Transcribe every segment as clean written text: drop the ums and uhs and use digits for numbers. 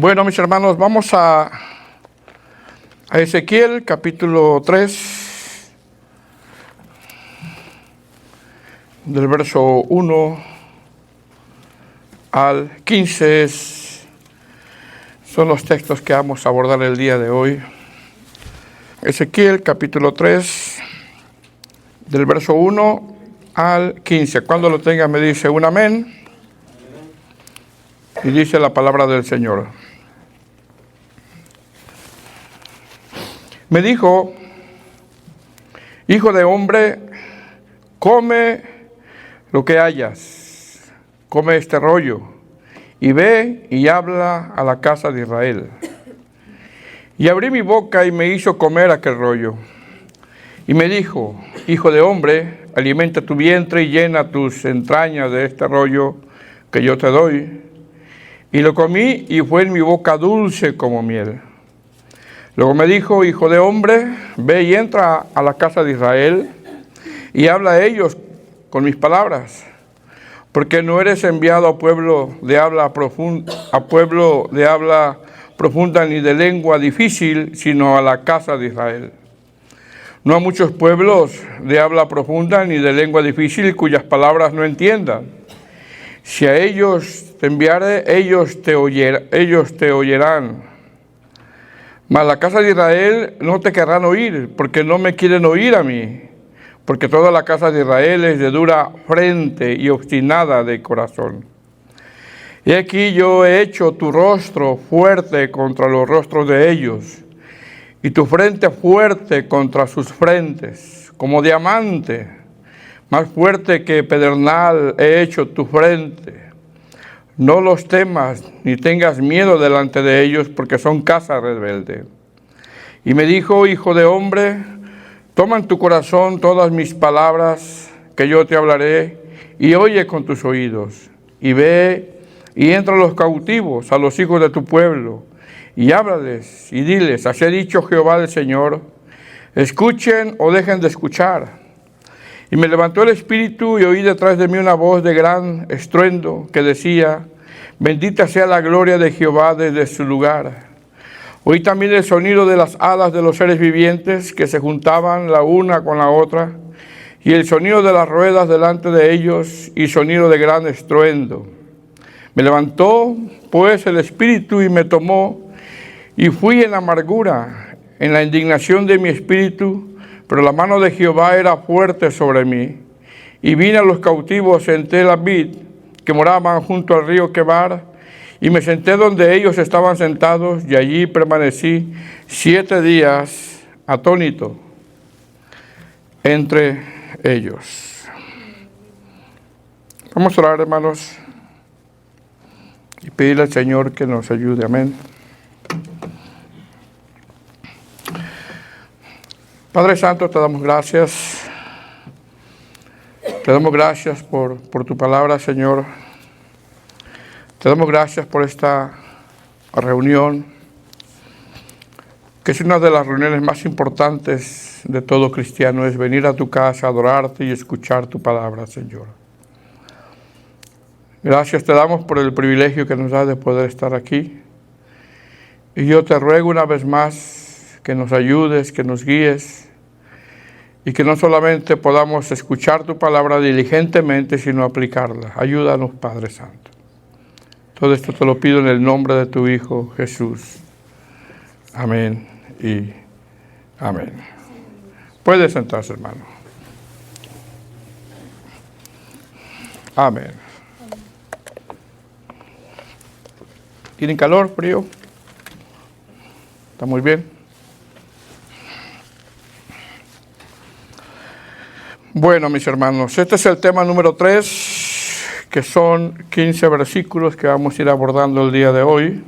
Bueno, mis hermanos, vamos a Ezequiel, capítulo 3, del verso 1 al 15, son los textos que vamos a abordar el día de hoy. Ezequiel, capítulo 3, del verso 1 al 15. Cuando lo tenga me dice un amén. Y dice la palabra del Señor. Me dijo: hijo de hombre, come lo que hayas, come este rollo, y ve y habla a la casa de Israel. Y abrí mi boca y me hizo comer aquel rollo. Y me dijo: hijo de hombre, alimenta tu vientre y llena tus entrañas de este rollo que yo te doy. Y lo comí y fue en mi boca dulce como miel. Luego me dijo: hijo de hombre, ve y entra a la casa de Israel y habla a ellos con mis palabras, porque no eres enviado a pueblo de habla profunda ni de lengua difícil, sino a la casa de Israel. No a muchos pueblos de habla profunda ni de lengua difícil cuyas palabras no entiendan. Si a ellos te enviare, ellos te oirán. Mas la casa de Israel no te querrán oír, porque no me quieren oír a mí, porque toda la casa de Israel es de dura frente y obstinada de corazón. Y aquí yo he hecho tu rostro fuerte contra los rostros de ellos, y tu frente fuerte contra sus frentes, como diamante, más fuerte que pedernal he hecho tu frente. No los temas, ni tengas miedo delante de ellos, porque son casa rebelde. Y me dijo: hijo de hombre, toma en tu corazón todas mis palabras que yo te hablaré, y oye con tus oídos. Y ve y entra a los cautivos, a los hijos de tu pueblo, y háblales, y diles: así ha dicho Jehová el Señor, escuchen o dejen de escuchar. Y me levantó el espíritu y oí detrás de mí una voz de gran estruendo que decía: bendita sea la gloria de Jehová desde su lugar. Oí también el sonido de las alas de los seres vivientes que se juntaban la una con la otra, y el sonido de las ruedas delante de ellos, y sonido de gran estruendo. Me levantó pues el espíritu y me tomó, y fui en amargura, en la indignación de mi espíritu, pero la mano de Jehová era fuerte sobre mí. Y vine a los cautivos en Tel Aviv, que moraban junto al río Quebar, y me senté donde ellos estaban sentados, y allí permanecí 7 días atónito entre ellos. Vamos a orar, hermanos, y pedirle al Señor que nos ayude. Amén. Padre Santo, te damos gracias. Te damos gracias por tu palabra, Señor. Te damos gracias por esta reunión, que es una de las reuniones más importantes de todo cristiano, es venir a tu casa, adorarte y escuchar tu palabra, Señor. Gracias te damos por el privilegio que nos das de poder estar aquí. Y yo te ruego una vez más que nos ayudes, que nos guíes, y que no solamente podamos escuchar tu palabra diligentemente, sino aplicarla. Ayúdanos, Padre Santo. Todo esto te lo pido en el nombre de tu Hijo Jesús. Amén y amén. Puede sentarse, hermano. Amén. ¿Tienen calor, frío? ¿Está muy bien? Bueno, mis hermanos, este es el tema número 3, que son 15 versículos que vamos a ir abordando el día de hoy.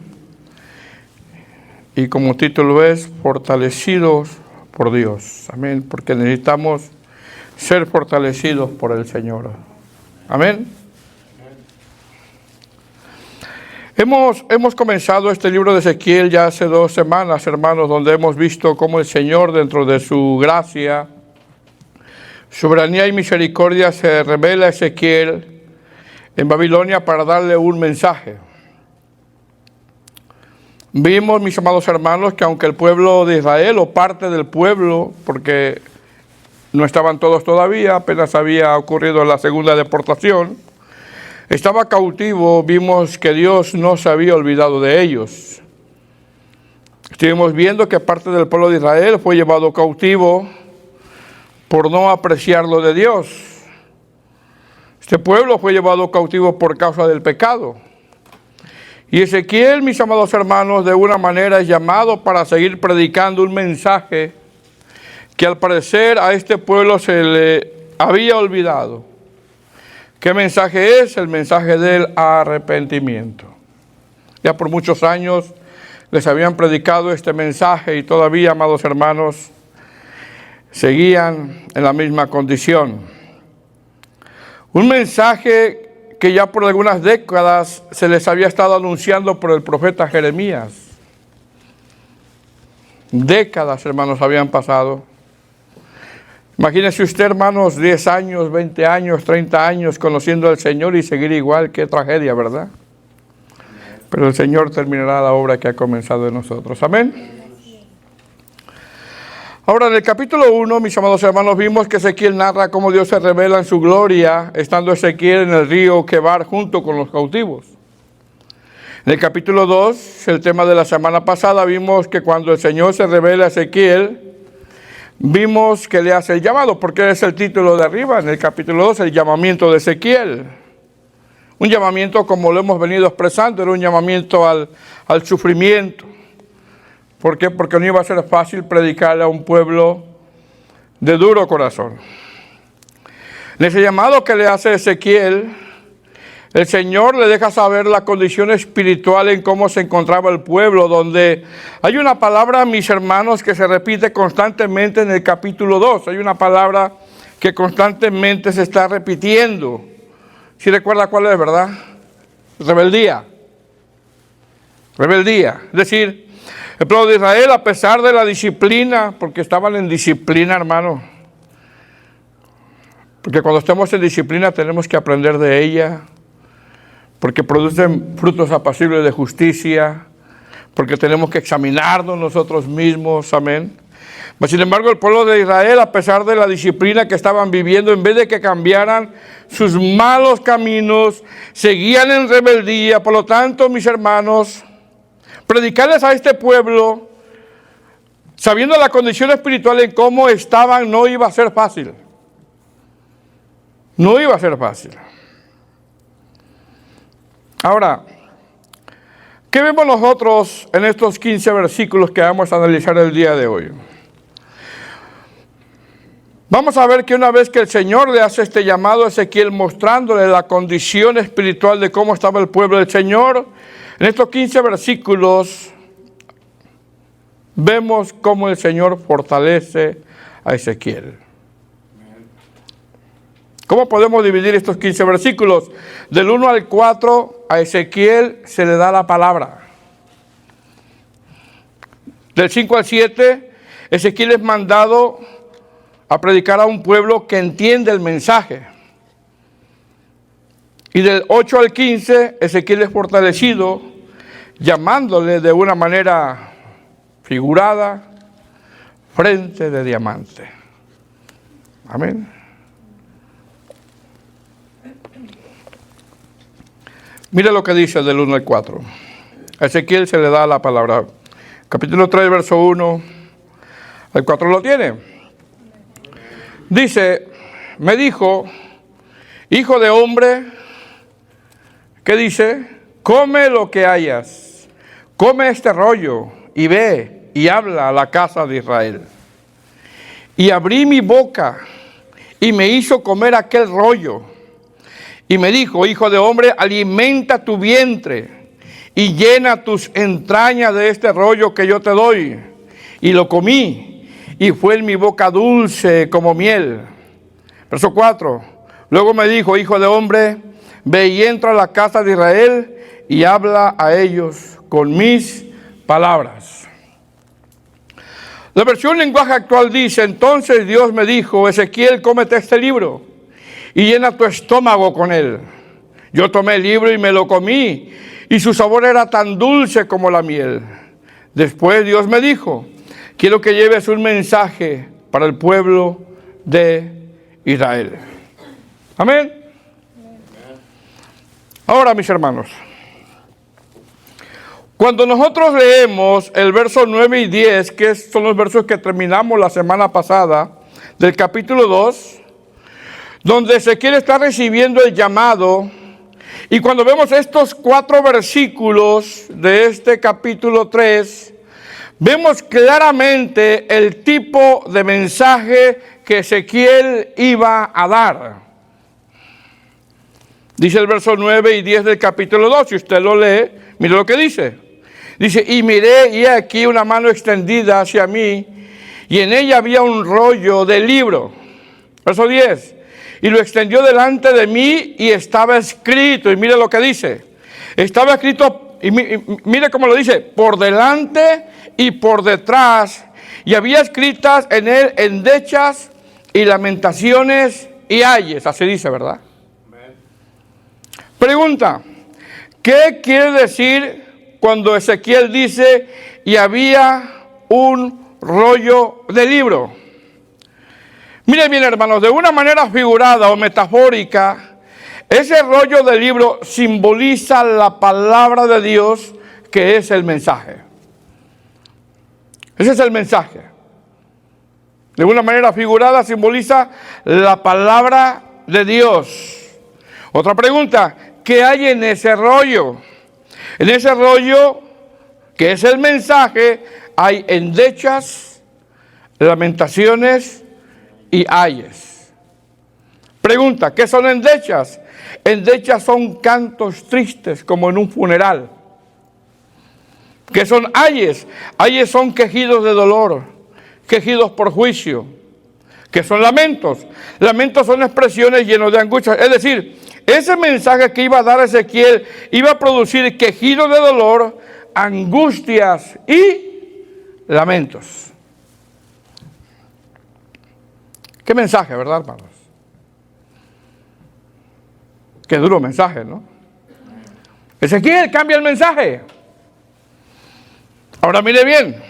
Y como título es fortalecidos por Dios. Amén, porque necesitamos ser fortalecidos por el Señor. Amén. Hemos comenzado este libro de Ezequiel ya hace 2 semanas, hermanos, donde hemos visto cómo el Señor, dentro de su gracia, soberanía y misericordia, se revela a Ezequiel en Babilonia para darle un mensaje. Vimos, mis amados hermanos, que aunque el pueblo de Israel o parte del pueblo, porque no estaban todos todavía, apenas había ocurrido la segunda deportación, estaba cautivo, vimos que Dios no se había olvidado de ellos. Estuvimos viendo que parte del pueblo de Israel fue llevado cautivo por no apreciar lo de Dios. Este pueblo fue llevado cautivo por causa del pecado. Y Ezequiel, mis amados hermanos, de una manera es llamado para seguir predicando un mensaje que al parecer a este pueblo se le había olvidado. ¿Qué mensaje es? El mensaje del arrepentimiento. Ya por muchos años les habían predicado este mensaje y todavía, amados hermanos, seguían en la misma condición. Un mensaje que ya por algunas décadas se les había estado anunciando por el profeta Jeremías. Décadas, hermanos, habían pasado. Imagínese usted, hermanos, 10 años, 20 años, 30 años conociendo al Señor y seguir igual. Qué tragedia, ¿verdad? Pero el Señor terminará la obra que ha comenzado en nosotros. Amén. Ahora, en el capítulo 1, mis amados hermanos, vimos que Ezequiel narra cómo Dios se revela en su gloria, estando Ezequiel en el río Quebar junto con los cautivos. En el capítulo 2, el tema de la semana pasada, vimos que cuando el Señor se revela a Ezequiel, vimos que le hace el llamado, porque es el título de arriba, en el capítulo 2, el llamamiento de Ezequiel. Un llamamiento, como lo hemos venido expresando, era un llamamiento al sufrimiento. ¿Por qué? Porque no iba a ser fácil predicarle a un pueblo de duro corazón. En ese llamado que le hace Ezequiel, el Señor le deja saber la condición espiritual en cómo se encontraba el pueblo, donde hay una palabra, mis hermanos, que se repite constantemente en el capítulo 2. Hay una palabra que constantemente se está repitiendo. ¿Sí recuerda cuál es, verdad? Rebeldía. Rebeldía. Es decir, el pueblo de Israel, a pesar de la disciplina, porque estaban en disciplina, hermano, porque cuando estamos en disciplina tenemos que aprender de ella, porque producen frutos apacibles de justicia, porque tenemos que examinarnos nosotros mismos, amén. Pero sin embargo, el pueblo de Israel, a pesar de la disciplina que estaban viviendo, en vez de que cambiaran sus malos caminos, seguían en rebeldía. Por lo tanto, mis hermanos, predicarles a este pueblo, sabiendo la condición espiritual en cómo estaban, no iba a ser fácil. No iba a ser fácil. Ahora, ¿qué vemos nosotros en estos 15 versículos que vamos a analizar el día de hoy? Vamos a ver que una vez que el Señor le hace este llamado a Ezequiel, mostrándole la condición espiritual de cómo estaba el pueblo del Señor, en estos 15 versículos vemos cómo el Señor fortalece a Ezequiel. ¿Cómo podemos dividir estos 15 versículos? Del 1 al 4 a Ezequiel se le da la palabra. Del 5 al 7, Ezequiel es mandado a predicar a un pueblo que entiende el mensaje. Y del 8 al 15, Ezequiel es fortalecido, llamándole de una manera figurada, frente de diamante. Amén. Mire lo que dice del 1 al 4. A Ezequiel se le da la palabra. Capítulo 3, verso 1 al 4 lo tiene. Dice, me dijo, hijo de hombre, ¿qué dice? Come lo que hayas, come este rollo y ve y habla a la casa de Israel. Y abrí mi boca y me hizo comer aquel rollo. Y me dijo, hijo de hombre, alimenta tu vientre y llena tus entrañas de este rollo que yo te doy. Y lo comí. Y fue en mi boca dulce como miel. Verso 4. Luego me dijo, hijo de hombre, ve y entra a la casa de Israel y habla a ellos con mis palabras. La versión lenguaje actual dice, entonces Dios me dijo, Ezequiel, cómete este libro y llena tu estómago con él. Yo tomé el libro y me lo comí y su sabor era tan dulce como la miel. Después Dios me dijo, quiero que lleves un mensaje para el pueblo de Israel. Amén. Ahora, mis hermanos, cuando nosotros leemos el verso 9 y 10, que son los versos que terminamos la semana pasada, del capítulo 2, donde Ezequiel está recibiendo el llamado, y cuando vemos estos 4 versículos de este capítulo 3, vemos claramente el tipo de mensaje que Ezequiel iba a dar. Dice el verso 9 y 10 del capítulo 2, si usted lo lee, mire lo que dice. Dice, y miré, y aquí una mano extendida hacia mí, y en ella había un rollo de libro. Verso 10, y lo extendió delante de mí, y estaba escrito, y mire lo que dice. Estaba escrito, y mire cómo lo dice, por delante y por detrás, y había escritas en él endechas y lamentaciones y ayes. Así dice, ¿verdad? Pregunta, ¿qué quiere decir cuando Ezequiel dice y había un rollo de libro? Miren bien, hermanos, de una manera figurada o metafórica, ese rollo de libro simboliza la palabra de Dios, que es el mensaje. Ese es el mensaje. De una manera figurada simboliza la palabra de Dios. Otra pregunta, ¿qué hay en ese rollo? En ese rollo, que es el mensaje, hay endechas, lamentaciones y ayes. Pregunta, ¿qué son endechas? Endechas son cantos tristes, como en un funeral. ¿Qué son ayes? Ayes son quejidos de dolor, quejidos por juicio. ¿Qué son lamentos? Lamentos son expresiones llenas de angustia. Es decir, ese mensaje que iba a dar Ezequiel iba a producir quejidos de dolor, angustias y lamentos. ¿Qué mensaje, verdad, hermanos? Qué duro mensaje, ¿no? Ezequiel cambia el mensaje. Ahora mire bien,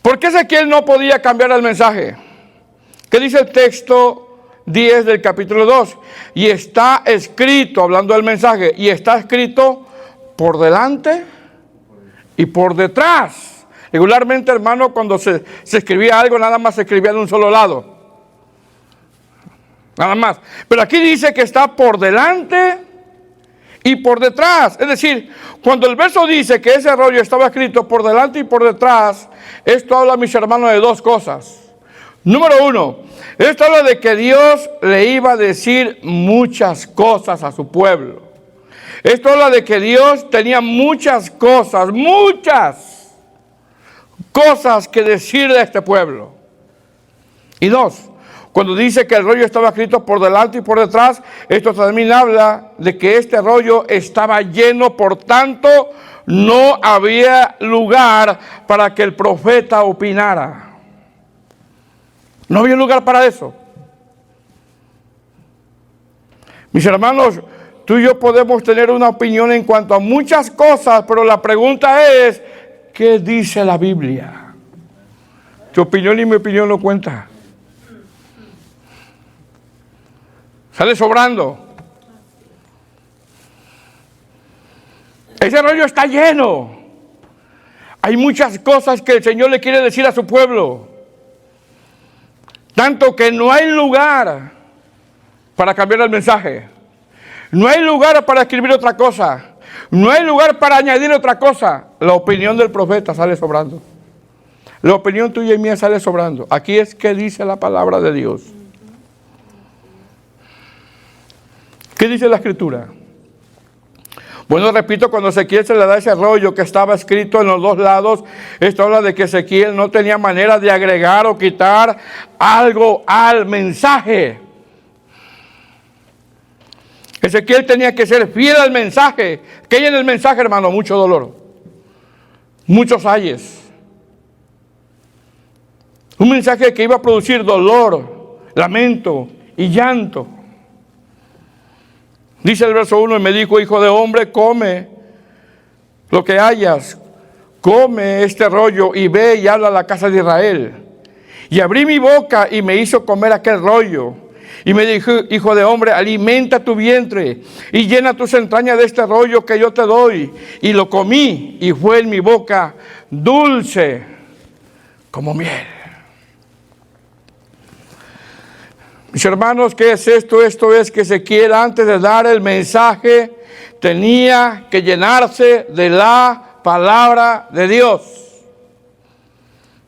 ¿por qué Ezequiel no podía cambiar el mensaje? ¿Qué dice el texto 10 del capítulo 2? Y está escrito, hablando del mensaje, y está escrito por delante y por detrás. Regularmente, hermano, cuando se escribía algo, nada más se escribía de un solo lado. Nada más. Pero aquí dice que está por delante y por detrás. Es decir, cuando el verso dice que ese rollo estaba escrito por delante y por detrás, esto habla, mis hermanos, de dos cosas. Número uno, esto habla de que Dios le iba a decir muchas cosas a su pueblo. Esto habla de que Dios tenía muchas cosas que decirle a este pueblo. Y dos, cuando dice que el rollo estaba escrito por delante y por detrás, esto también habla de que este rollo estaba lleno, por tanto, no había lugar para que el profeta opinara. No había lugar para eso. Mis hermanos, tú y yo podemos tener una opinión en cuanto a muchas cosas, pero la pregunta es, ¿qué dice la Biblia? Tu opinión y mi opinión no cuenta. Sale sobrando. Ese rollo está lleno. Hay muchas cosas que el Señor le quiere decir a su pueblo. Tanto que no hay lugar para cambiar el mensaje. No hay lugar para escribir otra cosa. No hay lugar para añadir otra cosa. La opinión del profeta sale sobrando. La opinión tuya y mía sale sobrando. Aquí es que dice la palabra de Dios. ¿Qué dice la Escritura? Bueno, repito, cuando Ezequiel se le da ese rollo que estaba escrito en los dos lados, esto habla de que Ezequiel no tenía manera de agregar o quitar algo al mensaje. Ezequiel tenía que ser fiel al mensaje. ¿Qué hay en el mensaje, hermano? Mucho dolor, muchos ayes. Un mensaje que iba a producir dolor, lamento y llanto. Dice el verso 1, y me dijo, hijo de hombre, come lo que hayas, come este rollo y ve y habla a la casa de Israel. Y abrí mi boca y me hizo comer aquel rollo. Y me dijo, hijo de hombre, alimenta tu vientre y llena tus entrañas de este rollo que yo te doy. Y lo comí y fue en mi boca dulce como miel. Mis hermanos, ¿qué es esto? Esto es que Ezequiel, antes de dar el mensaje, tenía que llenarse de la palabra de Dios.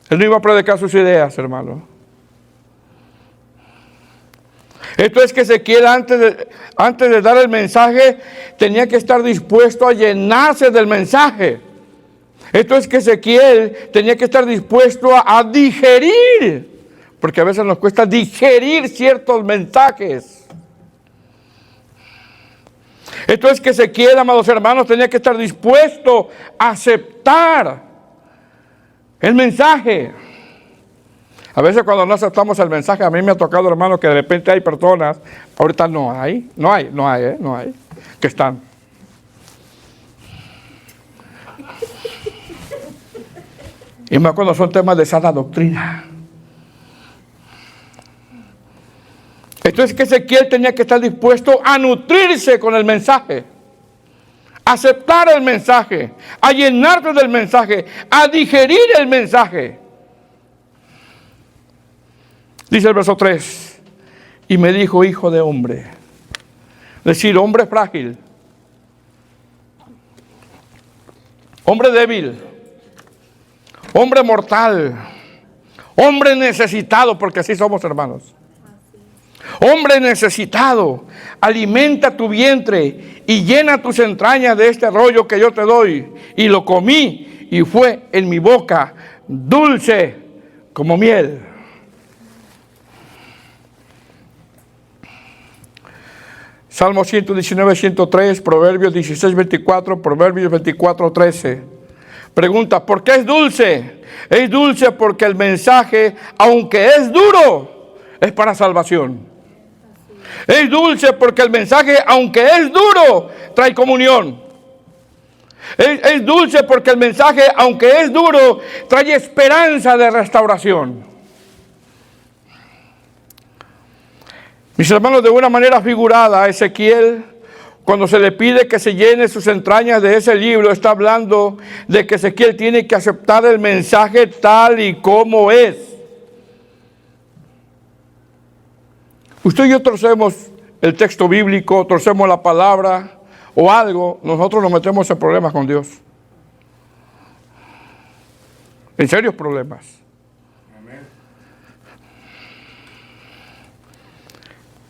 Él no iba a predicar sus ideas, hermano. Esto es que Ezequiel, antes de dar el mensaje, tenía que estar dispuesto a llenarse del mensaje. Esto es que Ezequiel tenía que estar dispuesto a digerir, porque a veces nos cuesta digerir ciertos mensajes. Esto es que Ezequiel, amados hermanos, tenía que estar dispuesto a aceptar el mensaje. A veces cuando no aceptamos el mensaje, a mí me ha tocado, hermano, que de repente hay personas, ahorita no hay, que están. Y más cuando son temas de sana doctrina. Esto es que Ezequiel tenía que estar dispuesto a nutrirse con el mensaje, a aceptar el mensaje, a llenarse del mensaje, a digerir el mensaje. Dice el verso 3, y me dijo, hijo de hombre, es decir, hombre frágil, hombre débil, hombre mortal, hombre necesitado, porque así somos, hermanos. Hombre necesitado, alimenta tu vientre y llena tus entrañas de este rollo que yo te doy. Y lo comí y fue en mi boca dulce como miel. Salmo 119, 103, Proverbios 16, 24, Proverbios 24, 13. Pregunta, ¿por qué es dulce? Es dulce porque el mensaje, aunque es duro, es para salvación. Es dulce porque el mensaje, aunque es duro, trae comunión. Es dulce porque el mensaje, aunque es duro, trae esperanza de restauración. Mis hermanos, de una manera figurada, Ezequiel, cuando se le pide que se llene sus entrañas de ese libro, está hablando de que Ezequiel tiene que aceptar el mensaje tal y como es. Usted y yo torcemos el texto bíblico, torcemos la palabra o algo, nosotros nos metemos en problemas con Dios. En serios problemas.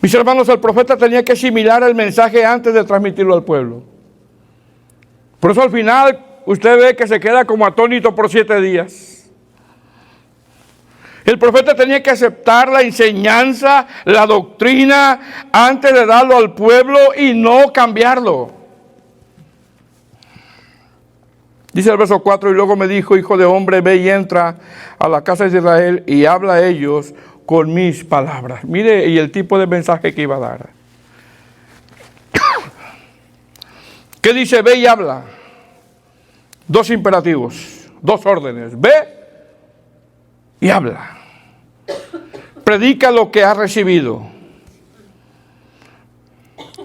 Mis hermanos, el profeta tenía que asimilar el mensaje antes de transmitirlo al pueblo. Por eso al final usted ve que se queda como atónito por 7 días. El profeta tenía que aceptar la enseñanza, la doctrina, antes de darlo al pueblo y no cambiarlo. Dice el verso 4, y luego me dijo, hijo de hombre, ve y entra a la casa de Israel y habla a ellos con mis palabras. Mire, y el tipo de mensaje que iba a dar. ¿Qué dice? Ve y habla. 2 imperativos, 2 órdenes. Ve y habla. Predica lo que has recibido.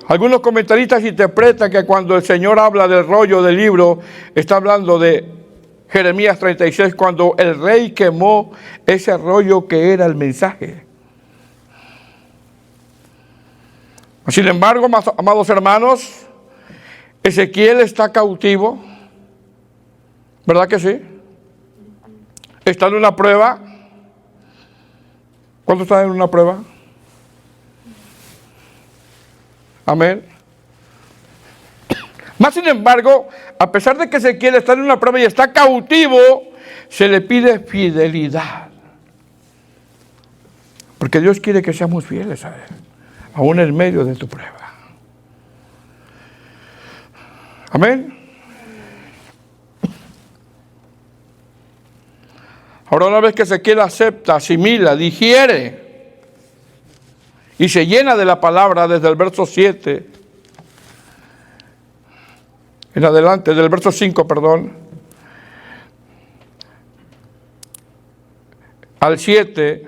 Algunos comentaristas interpretan que cuando el Señor habla del rollo del libro, está hablando de Jeremías 36, cuando el rey quemó ese rollo que era el mensaje. Sin embargo, amados hermanos, Ezequiel está cautivo, ¿verdad que sí? Está en una prueba. ¿Cuántos están en una prueba? Amén. Más sin embargo, a pesar de que Ezequiel está en una prueba y está cautivo, se le pide fidelidad. Porque Dios quiere que seamos fieles a Él, aún en medio de tu prueba. Amén. Ahora, una vez que Ezequiel acepta, asimila, digiere y se llena de la palabra desde el verso 7, en adelante, del verso 5, perdón, al 7,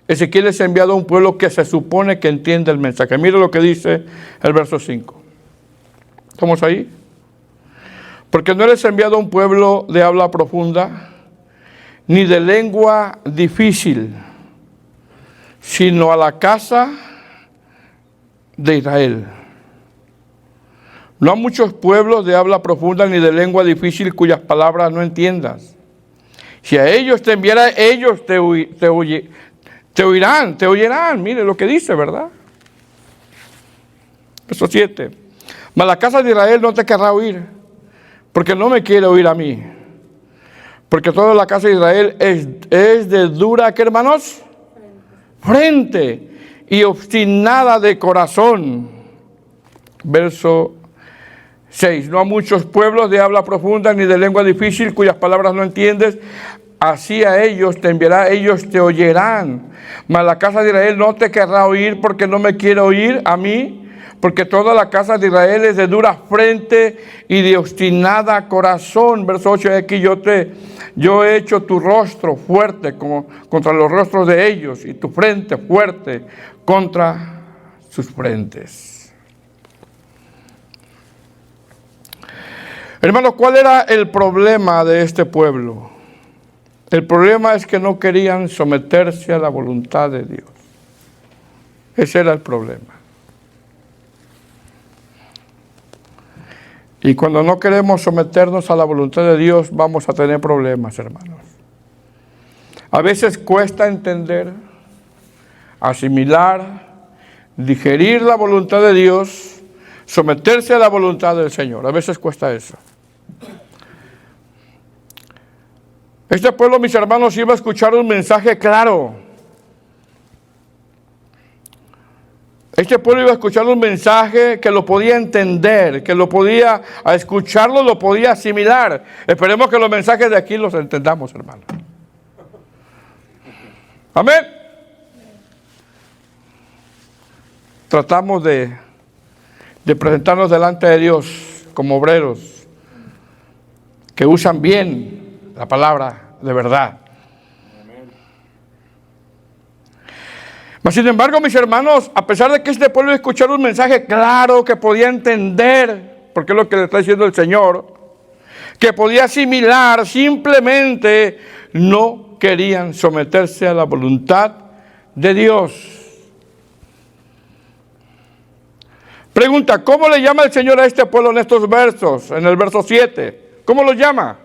Ezequiel es enviado a un pueblo que se supone que entiende el mensaje. Mire lo que dice el verso 5. ¿Estamos ahí? Porque no eres enviado a un pueblo de habla profunda, ni de lengua difícil, sino a la casa de Israel. No a muchos pueblos de habla profunda ni de lengua difícil cuyas palabras no entiendas. Si a ellos te enviara, ellos te oirán. Mire lo que dice, ¿verdad? Verso 7. Mas la casa de Israel no te querrá oír, porque no me quiere oír a mí. Porque toda la casa de Israel es de dura, ¿qué hermanos? Frente y obstinada de corazón. Verso 6. No a muchos pueblos de habla profunda ni de lengua difícil cuyas palabras no entiendes, así a ellos te enviará, ellos te oirán. Mas la casa de Israel no te querrá oír porque no me quiere oír a mí, porque toda la casa de Israel es de dura frente y de obstinada corazón. Verso 8, aquí yo he hecho tu rostro fuerte como contra los rostros de ellos y tu frente fuerte contra sus frentes. Hermanos, ¿cuál era el problema de este pueblo? El problema es que no querían someterse a la voluntad de Dios. Ese era el problema. Y cuando no queremos someternos a la voluntad de Dios, vamos a tener problemas, hermanos. A veces cuesta entender, asimilar, digerir la voluntad de Dios, someterse a la voluntad del Señor. A veces cuesta eso. Este pueblo, mis hermanos, iba a escuchar un mensaje claro. Este pueblo iba a escuchar un mensaje que lo podía entender, que lo podía, a escucharlo, lo podía asimilar. Esperemos que los mensajes de aquí los entendamos, hermano. Amén. Tratamos de presentarnos delante de Dios como obreros que usan bien la palabra de verdad. Mas, sin embargo, mis hermanos, a pesar de que este pueblo escuchara un mensaje claro, que podía entender, porque es lo que le está diciendo el Señor, que podía asimilar, simplemente no querían someterse a la voluntad de Dios. Pregunta, ¿cómo le llama el Señor a este pueblo en estos versos? En el verso 7, ¿cómo lo llama?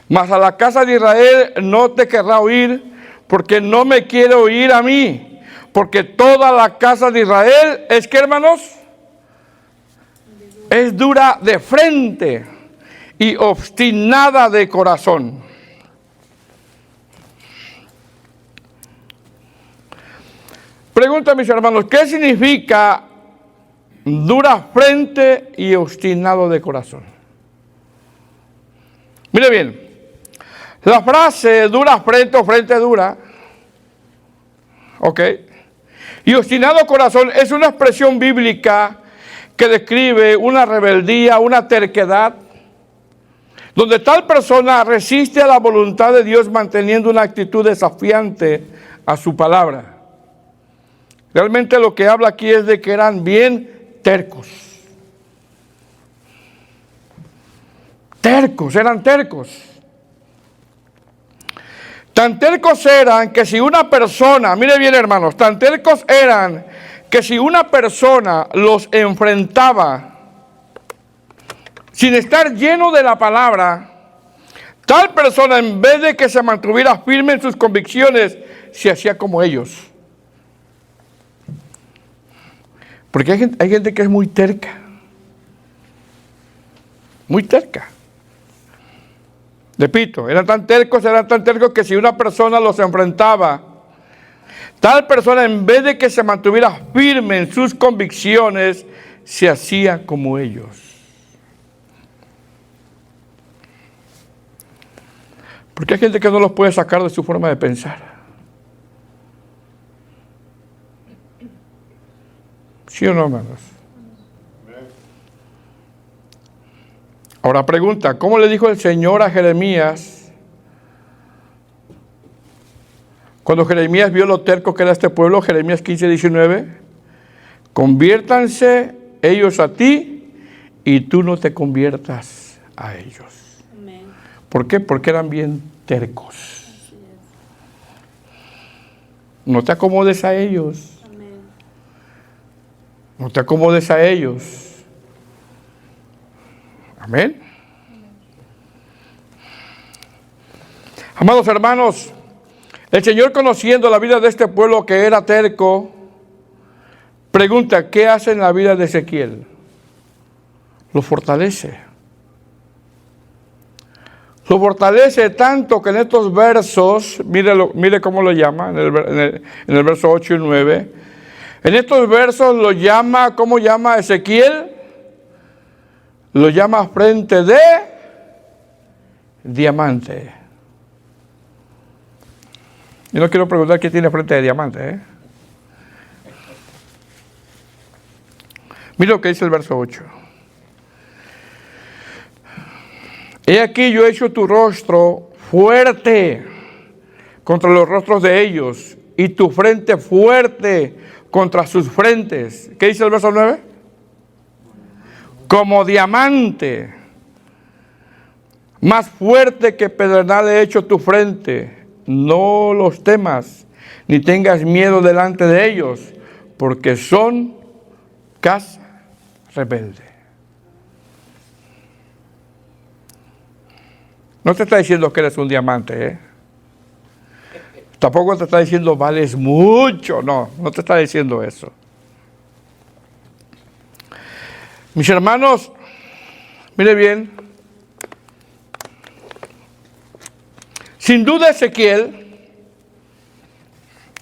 Mas a la casa de Israel no te querrá oír, porque no me quiere oír a mí, porque toda la casa de Israel es, ¿qué, hermanos? Es dura de frente y obstinada de corazón. Pregunta, mis hermanos, ¿qué significa dura frente y obstinado de corazón? Mire bien. La frase dura frente o frente dura, ¿ok? Y obstinado corazón es una expresión bíblica que describe una rebeldía, una terquedad, donde tal persona resiste a la voluntad de Dios manteniendo una actitud desafiante a su palabra. Realmente lo que habla aquí es de que eran bien tercos. Eran tercos. Tan tercos eran que si una persona, mire bien, hermanos, tan tercos eran que si una persona los enfrentaba sin estar lleno de la palabra, tal persona, en vez de que se mantuviera firme en sus convicciones, se hacía como ellos. Porque hay gente que es muy terca. Muy terca. Repito, eran tan tercos que si una persona los enfrentaba, tal persona, en vez de que se mantuviera firme en sus convicciones, se hacía como ellos. Porque hay gente que no los puede sacar de su forma de pensar. ¿Sí o no, hermanos? Ahora pregunta, ¿cómo le dijo el Señor a Jeremías cuando Jeremías vio lo terco que era este pueblo? Jeremías 15:19, conviértanse ellos a ti y tú no te conviertas a ellos. Amén. ¿Por qué? Porque eran bien tercos. No te acomodes a ellos. Amén. No te acomodes a ellos. Amén. Amados hermanos, el Señor, conociendo la vida de este pueblo que era terco, pregunta, ¿qué hace en la vida de Ezequiel? Lo fortalece. Lo fortalece tanto que en estos versos, mire cómo lo llama, en el verso 8 y 9. En estos versos lo llama, ¿cómo llama a Ezequiel? Lo llama frente de diamante. Yo no quiero preguntar qué tiene frente de diamante, Mira lo que dice el verso 8. He aquí yo he hecho tu rostro fuerte contra los rostros de ellos y tu frente fuerte contra sus frentes. ¿Qué dice el verso 9? Como diamante, más fuerte que pedernal he hecho tu frente. No los temas, ni tengas miedo delante de ellos, porque son casa rebelde. No te está diciendo que eres un diamante, Tampoco te está diciendo vales mucho. No te está diciendo eso. Mis hermanos, mire bien. Sin duda Ezequiel,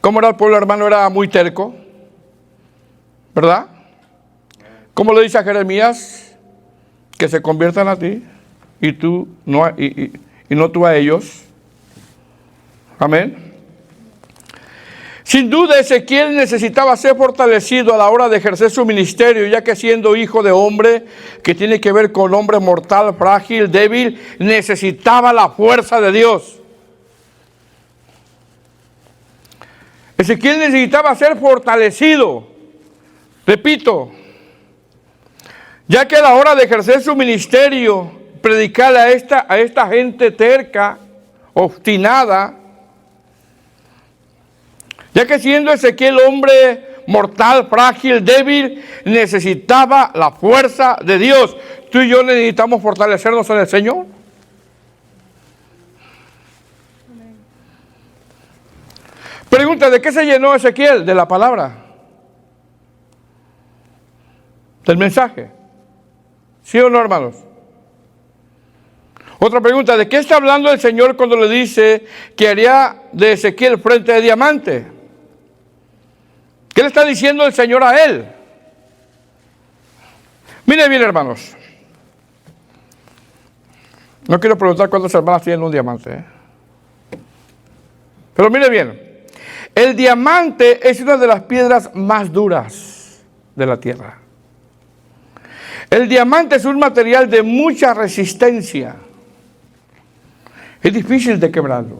¿cómo era el pueblo, hermano? Era muy terco, ¿verdad? ¿Cómo le dice a Jeremías? Que se conviertan a ti y tú no, y no tú a ellos. Amén. Sin duda Ezequiel necesitaba ser fortalecido a la hora de ejercer su ministerio, ya que siendo hijo de hombre, que tiene que ver con hombre mortal, frágil, débil, necesitaba la fuerza de Dios. Ezequiel necesitaba ser fortalecido, repito, ya que a la hora de ejercer su ministerio, predicar a esta gente terca, obstinada, ya que siendo Ezequiel hombre mortal, frágil, débil, necesitaba la fuerza de Dios. Tú y yo necesitamos fortalecernos en el Señor. Pregunta, ¿de qué se llenó Ezequiel? De la palabra, del mensaje. ¿Sí o no, hermanos? Otra pregunta, ¿de qué está hablando el Señor cuando le dice que haría de Ezequiel frente de diamante? ¿Qué le está diciendo el Señor a él? Mire bien, hermanos. No quiero preguntar cuántas hermanas tienen un diamante, Pero mire bien. El diamante es una de las piedras más duras de la tierra. El diamante es un material de mucha resistencia. Es difícil de quebrarlo.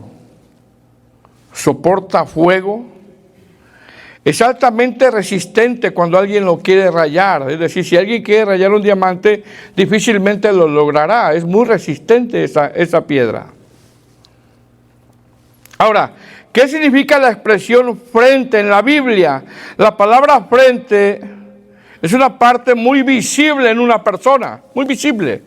Soporta fuego. Es altamente resistente cuando alguien lo quiere rayar. Es decir, si alguien quiere rayar un diamante, difícilmente lo logrará. Es muy resistente esa piedra. Ahora, ¿qué significa la expresión frente en la Biblia? La palabra frente es una parte muy visible en una persona, muy visible.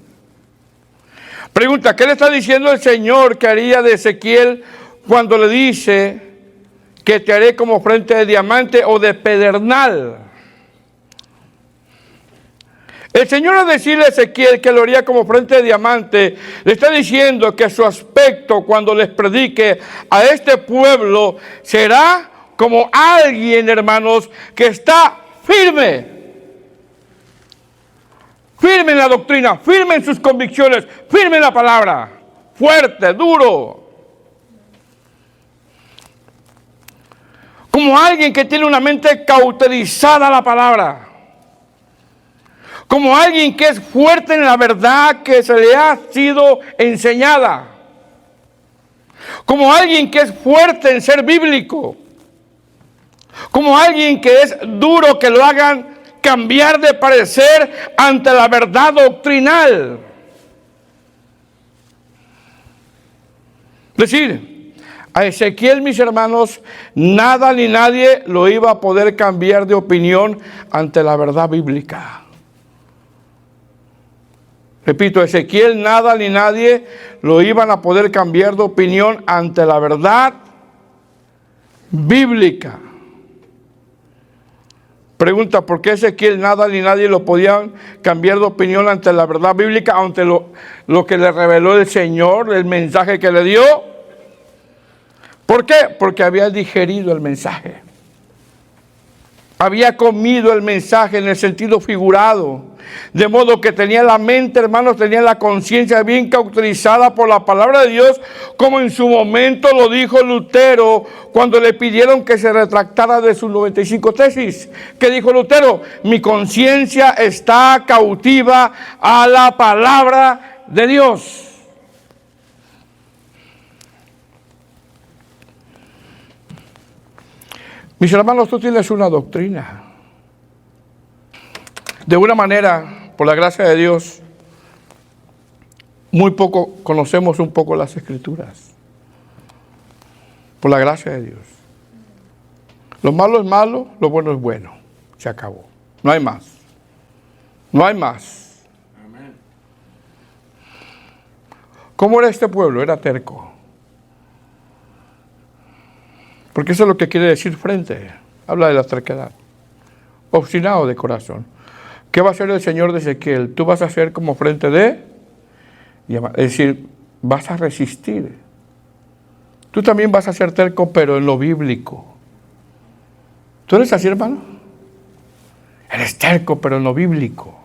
Pregunta, ¿qué le está diciendo el Señor que haría de Ezequiel cuando le dice que te haré como frente de diamante o de pedernal? El Señor, al decirle a Ezequiel que lo haría como frente de diamante, le está diciendo que su aspecto cuando les predique a este pueblo será como alguien, hermanos, que está firme. Firme en la doctrina, firme en sus convicciones, firme en la palabra, fuerte, duro. Como alguien que tiene una mente cauterizada a la palabra. como alguien que es fuerte en la verdad que se le ha sido enseñada, como alguien que es fuerte en ser bíblico, como alguien que es duro, que lo hagan cambiar de parecer ante la verdad doctrinal. Es decir, a Ezequiel, mis hermanos, nada ni nadie lo iba a poder cambiar de opinión ante la verdad bíblica. Repito, Ezequiel, nada ni nadie lo iban a poder cambiar de opinión ante la verdad bíblica. Pregunta, ¿por qué Ezequiel nada ni nadie lo podían cambiar de opinión ante la verdad bíblica, ante lo que le reveló el Señor, el mensaje que le dio? ¿Por qué? Porque había digerido el mensaje. Había comido el mensaje en el sentido figurado. De modo que tenía la mente, hermanos, tenía la conciencia bien cauterizada por la palabra de Dios, como en su momento lo dijo Lutero cuando le pidieron que se retractara de sus 95 tesis. ¿Qué dijo Lutero? Mi conciencia está cautiva a la palabra de Dios. Mis hermanos, tú tienes una doctrina. De una manera, por la gracia de Dios, muy poco conocemos un poco las Escrituras. Por la gracia de Dios. Lo malo es malo, lo bueno es bueno. Se acabó. No hay más. No hay más. Amén. ¿Cómo era este pueblo? Era terco. Porque eso es lo que quiere decir frente. Habla de la terquedad. Obstinado de corazón. ¿Qué va a hacer el Señor de Ezequiel? Tú vas a hacer como frente de... Es decir, vas a resistir. Tú también vas a ser terco, pero en lo bíblico. ¿Tú eres así, hermano? Eres terco, pero en lo bíblico.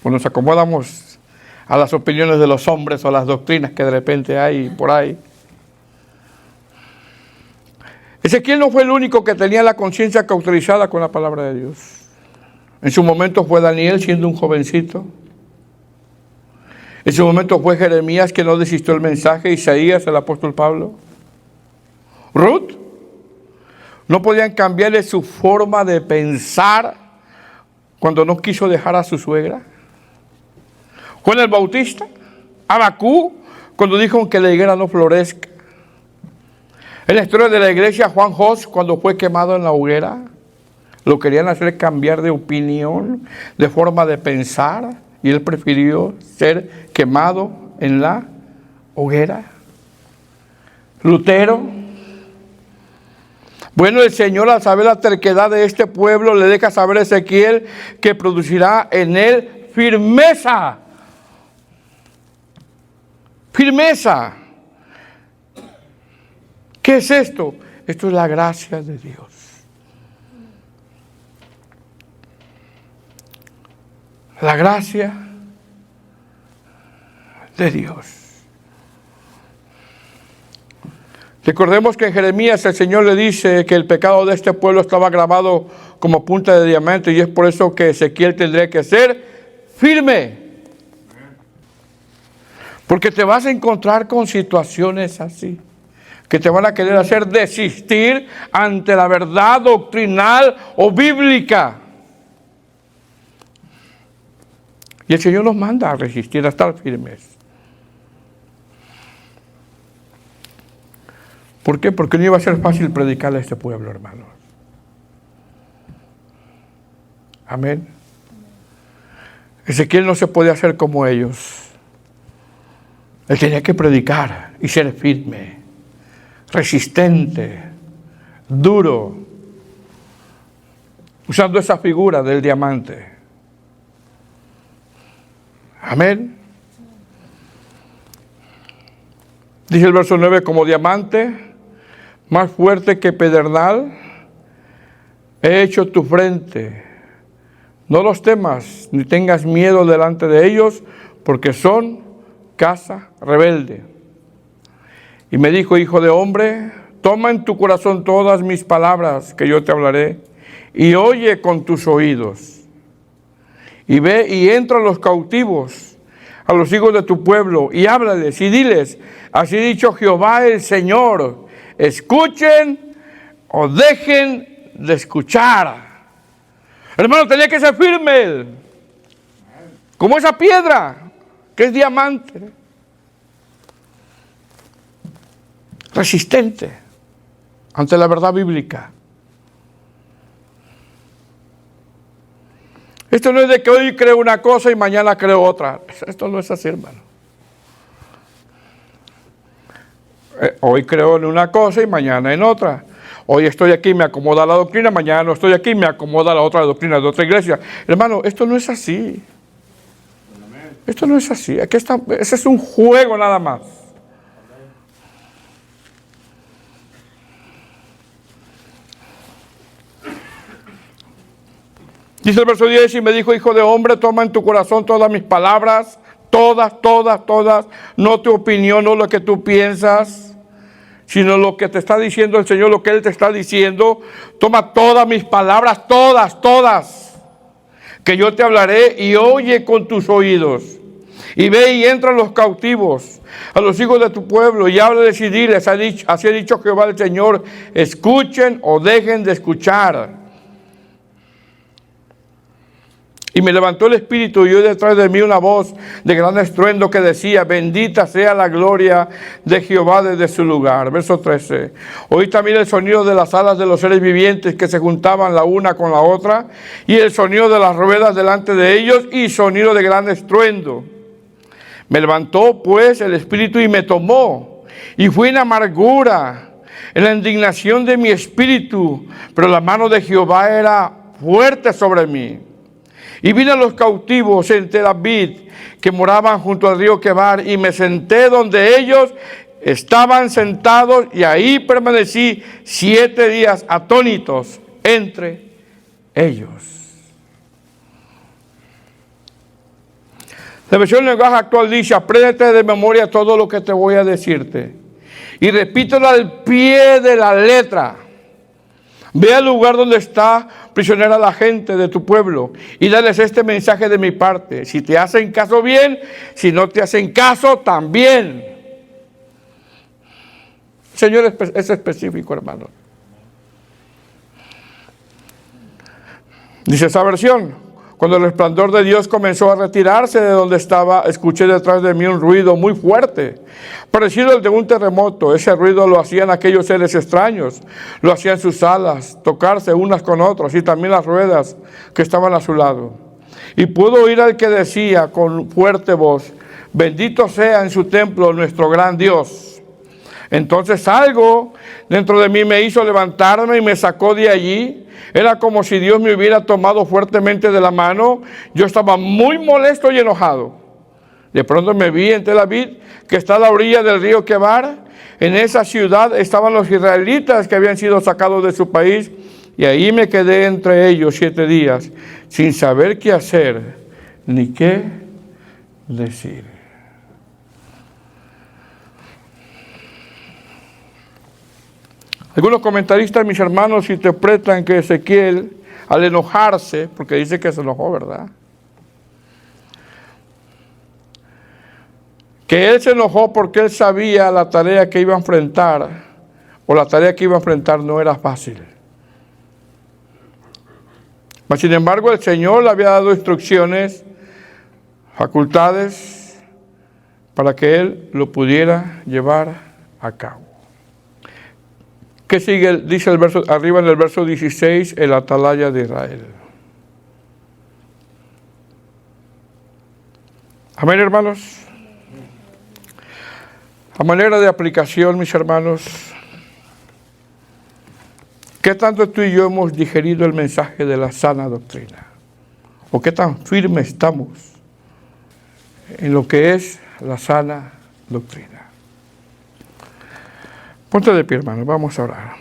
O nos acomodamos a las opiniones de los hombres o a las doctrinas que de repente hay por ahí. Ezequiel no fue el único que tenía la conciencia cauterizada con la palabra de Dios. En su momento fue Daniel, siendo un jovencito. En su momento fue Jeremías, que no desistió el mensaje. Isaías, el apóstol Pablo. Ruth. No podían cambiarle su forma de pensar cuando no quiso dejar a su suegra. Juan el Bautista. Abacú, cuando dijo que la higuera no florezca. En la historia de la iglesia, Juan Jos, cuando fue quemado en la hoguera, lo querían hacer cambiar de opinión, de forma de pensar, y él prefirió ser quemado en la hoguera. Lutero. Bueno, el Señor, al saber la terquedad de este pueblo, le deja saber a Ezequiel que producirá en él firmeza. Firmeza. ¿Qué es esto? Esto es la gracia de Dios. La gracia de Dios. Recordemos que en Jeremías el Señor le dice que el pecado de este pueblo estaba grabado como punta de diamante, y es por eso que Ezequiel tendría que ser firme. Porque te vas a encontrar con situaciones así, que te van a querer hacer desistir ante la verdad doctrinal o bíblica. Y el Señor nos manda a resistir, a estar firmes. ¿Por qué? Porque no iba a ser fácil predicarle a este pueblo, hermanos. Amén. Ezequiel no se podía hacer como ellos. Él tenía que predicar y ser firme, resistente, duro, usando esa figura del diamante. Amén. Dice el verso 9, como diamante, más fuerte que pedernal, he hecho tu frente. No los temas, ni tengas miedo delante de ellos, porque son casa rebelde. Y me dijo, hijo de hombre, toma en tu corazón todas mis palabras que yo te hablaré, y oye con tus oídos. Y ve y entra a los cautivos, a los hijos de tu pueblo, y háblales y diles, así ha dicho Jehová el Señor, escuchen o dejen de escuchar. Hermano, tenía que ser firme, como esa piedra, que es diamante, resistente ante la verdad bíblica. Esto no es de que hoy creo una cosa y mañana creo otra. Esto no es así, hermano. Hoy creo en una cosa y mañana en otra. Hoy estoy aquí, me acomoda la doctrina, mañana no estoy aquí, me acomoda la otra doctrina de otra iglesia. Hermano, esto no es así. Esto no es así. Aquí está, ese es un juego nada más. Dice el verso 10, y me dijo, hijo de hombre, toma en tu corazón todas mis palabras, todas, no tu opinión, no lo que tú piensas, sino lo que te está diciendo el Señor, lo que Él te está diciendo. Toma todas mis palabras, todas, que yo te hablaré, y oye con tus oídos. Y ve y entra a los cautivos, a los hijos de tu pueblo, y háblales y diles, así ha dicho Jehová el Señor, escuchen o dejen de escuchar. Y me levantó el espíritu y oyó detrás de mí una voz de gran estruendo que decía, bendita sea la gloria de Jehová desde su lugar. Verso 13. Oí también el sonido de las alas de los seres vivientes que se juntaban la una con la otra, y el sonido de las ruedas delante de ellos, y sonido de gran estruendo. Me levantó pues el espíritu y me tomó, y fui en amargura, en la indignación de mi espíritu, pero la mano de Jehová era fuerte sobre mí. Y vine a los cautivos en Tel Abib, que moraban junto al río Quebar, y me senté donde ellos estaban sentados, y ahí permanecí 7 días atónitos entre ellos. La versión lenguaje actual dice, apréndete de memoria todo lo que te voy a decirte, y repítelo al pie de la letra. Ve al lugar donde está prisionera la gente de tu pueblo y dales este mensaje de mi parte. Si te hacen caso, bien; si no te hacen caso, también. El Señor es específico, hermano. Dice esa versión, cuando el resplandor de Dios comenzó a retirarse de donde estaba, escuché detrás de mí un ruido muy fuerte, parecido al de un terremoto. Ese ruido lo hacían aquellos seres extraños, lo hacían sus alas, tocarse unas con otras, y también las ruedas que estaban a su lado. Y pude oír al que decía con fuerte voz, bendito sea en su templo nuestro gran Dios. Entonces algo dentro de mí me hizo levantarme y me sacó de allí. Era como si Dios me hubiera tomado fuertemente de la mano. Yo estaba muy molesto y enojado. De pronto me vi en Tel Abib, que está a la orilla del río Quebar. En esa ciudad estaban los israelitas que habían sido sacados de su país, y ahí me quedé entre ellos 7 días, sin saber qué hacer ni qué decir. Algunos comentaristas, mis hermanos, interpretan que Ezequiel, al enojarse, porque dice que se enojó, ¿verdad?, que él se enojó porque él sabía la tarea que iba a enfrentar, o la tarea que iba a enfrentar no era fácil. Mas, sin embargo, el Señor le había dado instrucciones, facultades, para que él lo pudiera llevar a cabo. ¿Qué sigue? Dice el verso, arriba en el verso 16, el atalaya de Israel. Amén, hermanos. A manera de aplicación, mis hermanos, ¿qué tanto tú y yo hemos digerido el mensaje de la sana doctrina? ¿O qué tan firmes estamos en lo que es la sana doctrina? Ponte de pie, hermano, vamos a orar.